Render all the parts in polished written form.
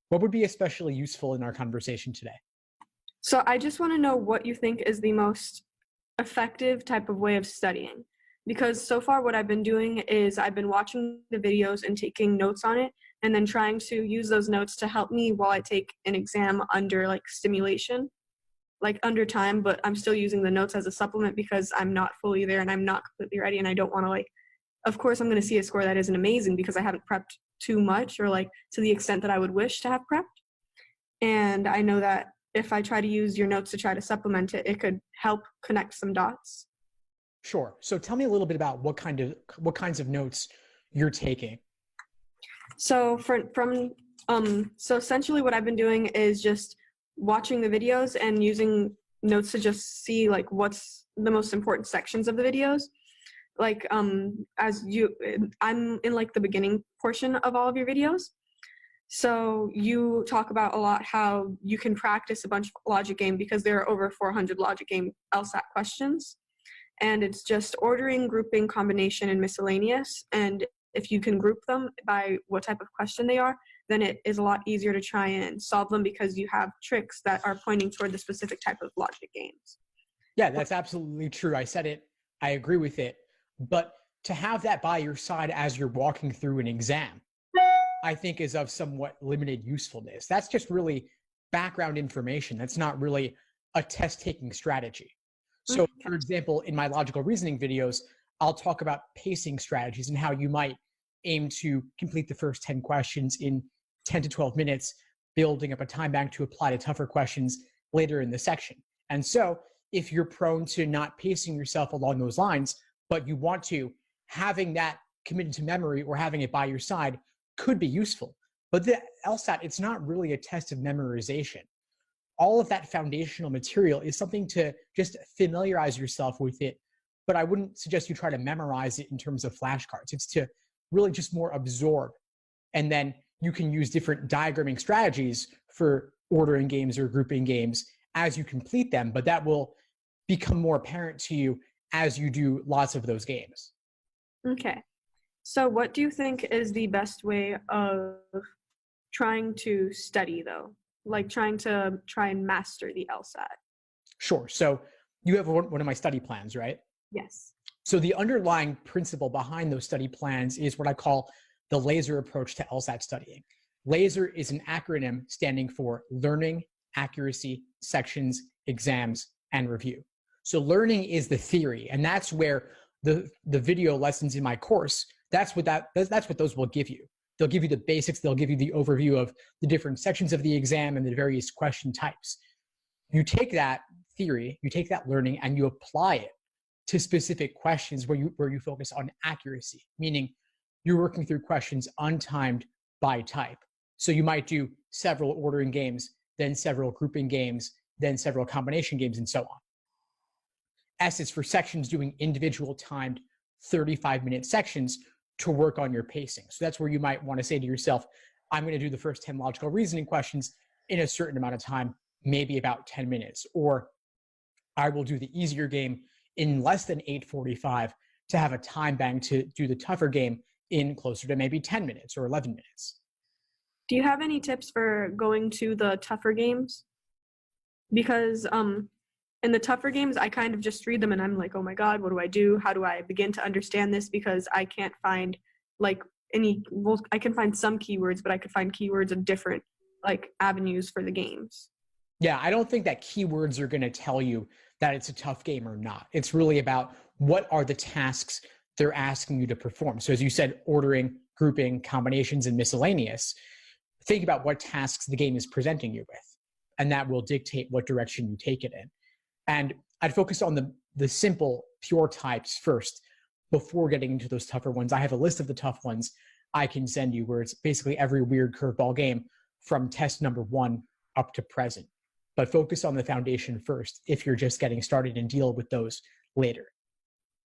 What would be especially useful in our conversation today? So I just want to know what you think is the most effective type of way of studying. Because so far what I've been doing is I've been watching the videos and taking notes on it, and then trying to use those notes to help me while I take an exam under like stimulation, like under time, but I'm still using the notes as a supplement because I'm not fully there and I'm not completely ready, and I don't want to of course I'm going to see a score that isn't amazing because I haven't prepped too much or to the extent that I would wish to have prepped. And I know that if I try to use your notes to try to supplement it, it could help connect some dots. Sure. So tell me a little bit about what kinds of notes you're taking. So so essentially what I've been doing is just watching the videos and using notes to just see what's the most important sections of the videos. I'm in the beginning portion of all of your videos. So you talk about a lot how you can practice a bunch of logic game because there are over 400 logic game LSAT questions. And it's just ordering, grouping, combination, and miscellaneous. And if you can group them by what type of question they are, then it is a lot easier to try and solve them because you have tricks that are pointing toward the specific type of logic games. Yeah, that's absolutely true. I said it. I agree with it. But to have that by your side as you're walking through an exam, I think is of somewhat limited usefulness. That's just really background information. That's not really a test-taking strategy. So, for example, in my logical reasoning videos, I'll talk about pacing strategies and how you might aim to complete the first 10 questions in 10 to 12 minutes, building up a time bank to apply to tougher questions later in the section. And so if you're prone to not pacing yourself along those lines, but you want to, having that committed to memory or having it by your side could be useful. But the LSAT, it's not really a test of memorization. All of that foundational material is something to just familiarize yourself with it, but I wouldn't suggest you try to memorize it in terms of flashcards. It's to really just more absorb. And then you can use different diagramming strategies for ordering games or grouping games as you complete them, but that will become more apparent to you as you do lots of those games. Okay. So what do you think is the best way of trying to study though? Trying and master the LSAT? Sure. So you have one of my study plans, right? Yes. So the underlying principle behind those study plans is what I call the LASER approach to LSAT studying. LASER is an acronym standing for Learning, Accuracy, Sections, Exams, and Review. So learning is the theory, and that's where the video lessons in my course, that's what those will give you. They'll give you the basics, they'll give you the overview of the different sections of the exam and the various question types. You take that theory, you take that learning, and you apply it to specific questions where you focus on accuracy, meaning you're working through questions untimed by type. So you might do several ordering games, then several grouping games, then several combination games, and so on. S is for sections, doing individual timed 35-minute sections to work on your pacing. So that's where you might want to say to yourself, I'm going to do the first 10 logical reasoning questions in a certain amount of time, maybe about 10 minutes, or I will do the easier game in less than 8:45 to have a time bank to do the tougher game in closer to maybe 10 minutes or 11 minutes. Do you have any tips for going to the tougher games? Because in the tougher games, I kind of just read them and I'm like, oh my God, what do I do? How do I begin to understand this? Because I can't find I can find some keywords, but I could find keywords of different avenues for the games. Yeah, I don't think that keywords are going to tell you that it's a tough game or not. It's really about what are the tasks they're asking you to perform. So as you said, ordering, grouping, combinations, and miscellaneous, think about what tasks the game is presenting you with, and that will dictate what direction you take it in. And I'd focus on the simple, pure types first before getting into those tougher ones. I have a list of the tough ones I can send you where it's basically every weird curveball game from test number 1 up to present. But focus on the foundation first if you're just getting started and deal with those later.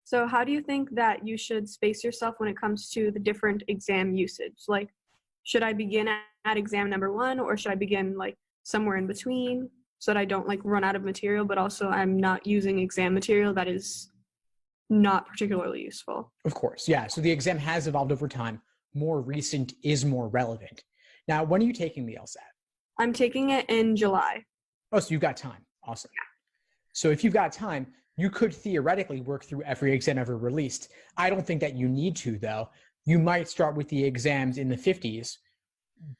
So how do you think that you should space yourself when it comes to the different exam usage? Should I begin at exam number 1 or should I begin somewhere in between so that I don't run out of material, but also I'm not using exam material that is not particularly useful. Of course, yeah. So the exam has evolved over time. More recent is more relevant. Now, when are you taking the LSAT? I'm taking it in July. Oh, so you've got time. Awesome. So if you've got time, you could theoretically work through every exam ever released. I don't think that you need to, though. You might start with the exams in the 50s,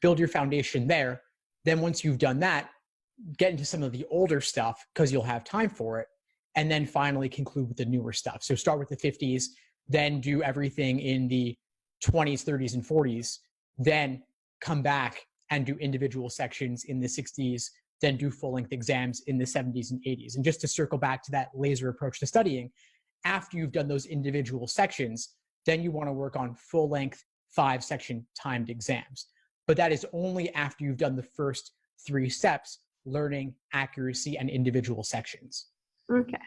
build your foundation there. Then once you've done that, get into some of the older stuff because you'll have time for it. And then finally conclude with the newer stuff. So start with the 50s, then do everything in the 20s, 30s, and 40s, then come back and do individual sections in the 60s, then do full-length exams in the 70s and 80s. And just to circle back to that laser approach to studying, after you've done those individual sections, then you want to work on full-length 5-section timed exams. But that is only after you've done the first 3 steps, learning, accuracy, and individual sections. Okay.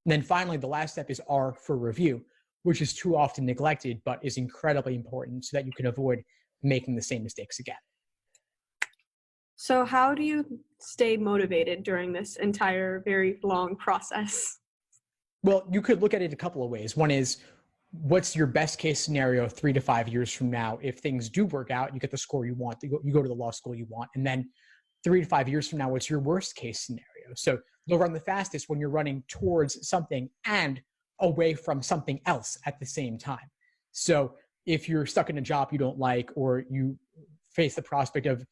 And then finally, the last step is R for review, which is too often neglected, but is incredibly important so that you can avoid making the same mistakes again. So how do you stay motivated during this entire very long process? Well, you could look at it a couple of ways. One is, what's your best case scenario 3 to 5 years from now? If things do work out, you get the score you want, you go to the law school you want. And then 3 to 5 years from now, what's your worst case scenario? So you'll run the fastest when you're running towards something and away from something else at the same time. So if you're stuck in a job you don't like, or you face the prospect of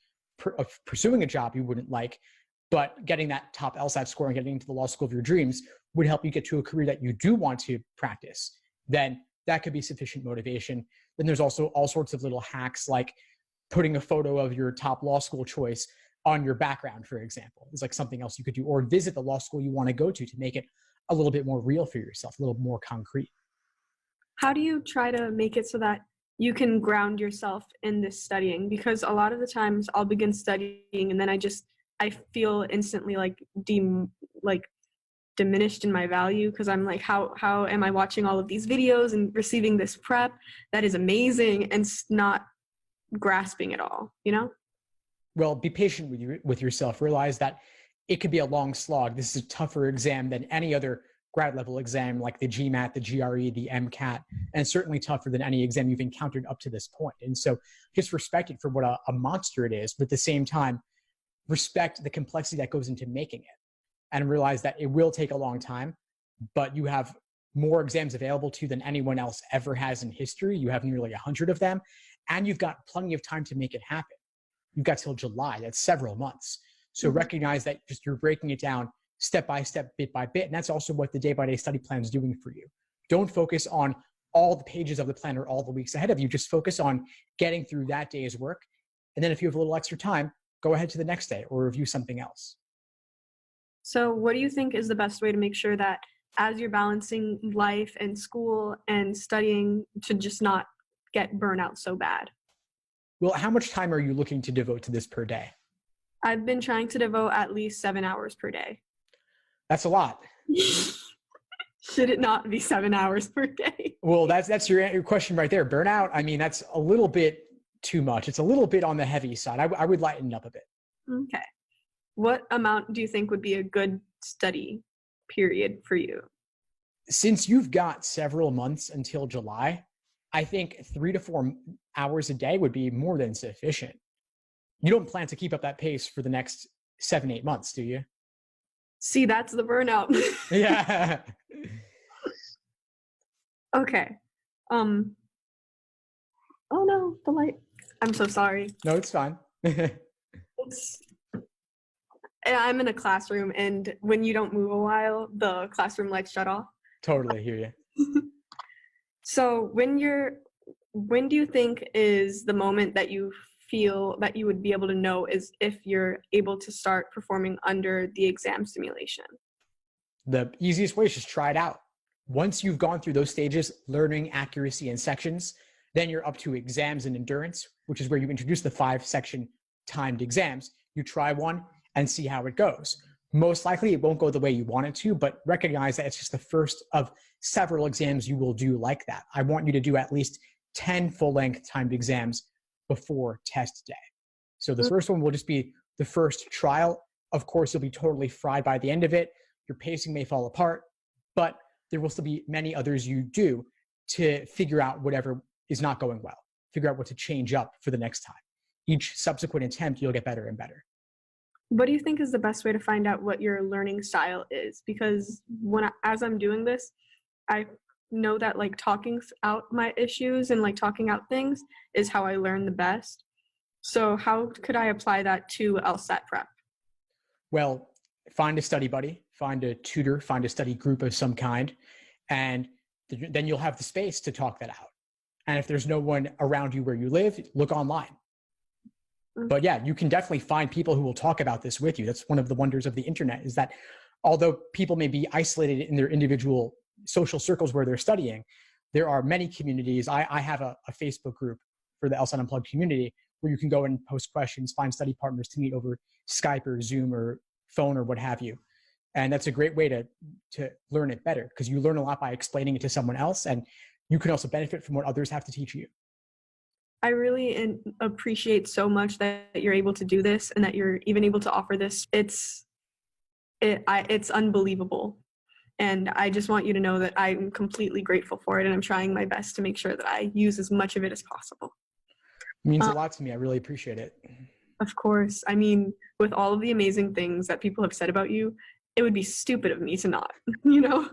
pursuing a job you wouldn't like, but getting that top LSAT score and getting into the law school of your dreams would help you get to a career that you do want to practice, then that could be sufficient motivation. Then there's also all sorts of little hacks, like putting a photo of your top law school choice on your background, for example, is like something else you could do, or visit the law school you want to go to make it a little bit more real for yourself, a little more concrete. How do you try to make it so that you can ground yourself in this studying? Because a lot of the times I'll begin studying and then I feel instantly diminished in my value, because I'm like, how am I watching all of these videos and receiving this prep that is amazing and not grasping it all, you know? Well, be patient with yourself. Realize that it could be a long slog. This is a tougher exam than any other grad level exam, like the GMAT, the GRE, the MCAT, and certainly tougher than any exam you've encountered up to this point. And so just respect it for what a monster it is, but at the same time, respect the complexity that goes into making it, and realize that it will take a long time, but you have more exams available to you than anyone else ever has in history. You have nearly 100 of them, and you've got plenty of time to make it happen. You've got till July. That's several months. So recognize that just you're breaking it down step by step, bit by bit. And that's also what the day-by-day study plan is doing for you. Don't focus on all the pages of the plan or all the weeks ahead of you. Just focus on getting through that day's work. And then if you have a little extra time, go ahead to the next day or review something else. So what do you think is the best way to make sure that as you're balancing life and school and studying, to just not get burnout so bad? Well, how much time are you looking to devote to this per day? I've been trying to devote at least 7 hours per day. That's a lot. Should it not be 7 hours per day? Well, that's your question right there. Burnout, I mean, that's a little bit too much. It's a little bit on the heavy side. I would lighten it up a bit. Okay. What amount do you think would be a good study period for you? Since you've got several months until July, I think 3 to 4 hours a day would be more than sufficient. You don't plan to keep up that pace for the next 7-8 months, do you? See, that's the burnout. Yeah. Okay. Oh no, the light. I'm so sorry. No, it's fine. I'm in a classroom, and when you don't move a while, the classroom lights shut off. Totally hear you. So when do you think is the moment that you feel that you would be able to know is if you're able to start performing under the exam simulation? The easiest way is just try it out. Once you've gone through those stages, learning, accuracy, and sections, then you're up to exams and endurance, which is where you introduce the 5-section timed exams. You try one and see how it goes. Most likely it won't go the way you want it to, but recognize that it's just the first of several exams you will do like that. I want you to do at least 10 full-length timed exams before test day. So the first one will just be the first trial. Of course, you'll be totally fried by the end of it. Your pacing may fall apart, but there will still be many others you do to figure out whatever is not going well, figure out what to change up for the next time. Each subsequent attempt, you'll get better and better. What do you think is the best way to find out what your learning style is? Because as I'm doing this, I know that like talking out my issues and like talking out things is how I learn the best. So how could I apply that to LSAT prep? Well, find a study buddy, find a tutor, find a study group of some kind, and then you'll have the space to talk that out. And if there's no one around you where you live, look online. But yeah, you can definitely find people who will talk about this with you. That's one of the wonders of the internet, is that although people may be isolated in their individual social circles where they're studying, there are many communities. I have a Facebook group for the LSAT Unplugged community where you can go and post questions, find study partners to meet over Skype or Zoom or phone or what have you. And that's a great way to learn it better, because you learn a lot by explaining it to someone else, and you can also benefit from what others have to teach you. I really appreciate so much that you're able to do this and that you're even able to offer this. It's unbelievable. And I just want you to know that I'm completely grateful for it, and I'm trying my best to make sure that I use as much of it as possible. It means a lot to me. I really appreciate it. Of course. I mean, with all of the amazing things that people have said about you, it would be stupid of me to not, you know?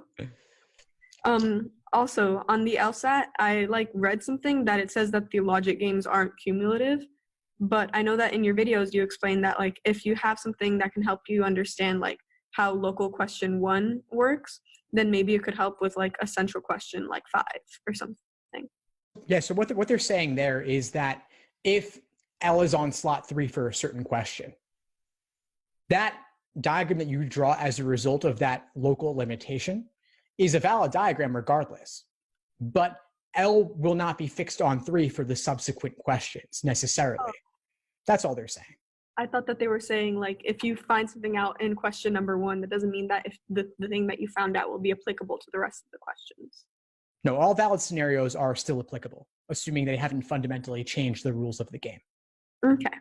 Also, on the LSAT, I read something that it says that the logic games aren't cumulative, but I know that in your videos you explain that if you have something that can help you understand how local question 1 works, then maybe it could help with a central question 5 or something. Yeah, so what they're saying there is that if L is on slot 3 for a certain question, that diagram that you draw as a result of that local limitation is a valid diagram regardless, but L will not be fixed on 3 for the subsequent questions necessarily. Oh. That's all they're saying. I thought that they were saying if you find something out in question number 1, that doesn't mean that if the thing that you found out will be applicable to the rest of the questions. No, all valid scenarios are still applicable, assuming they haven't fundamentally changed the rules of the game. Okay.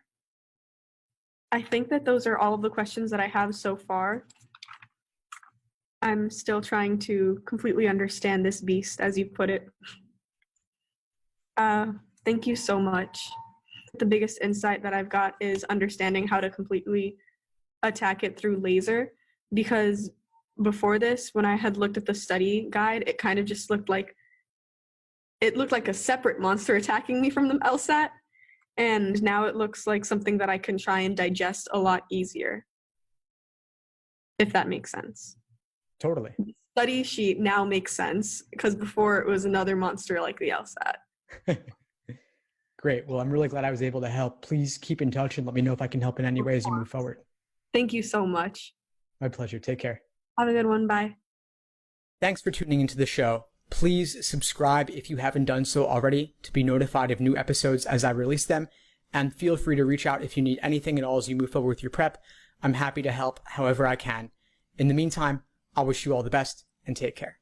I think that those are all of the questions that I have so far. I'm still trying to completely understand this beast, as you put it. Thank you so much. The biggest insight that I've got is understanding how to completely attack it through laser, because before this, when I had looked at the study guide, it kind of just looked like a separate monster attacking me from the LSAT, and now it looks like something that I can try and digest a lot easier, if that makes sense. Totally. The study sheet now makes sense, because before it was another monster like the LSAT. Great. Well, I'm really glad I was able to help. Please keep in touch and let me know if I can help in any way as you move forward. Thank you so much. My pleasure. Take care. Have a good one. Bye. Thanks for tuning into the show. Please subscribe if you haven't done so already to be notified of new episodes as I release them. And feel free to reach out if you need anything at all as you move forward with your prep. I'm happy to help however I can. In the meantime, I'll wish you all the best and take care.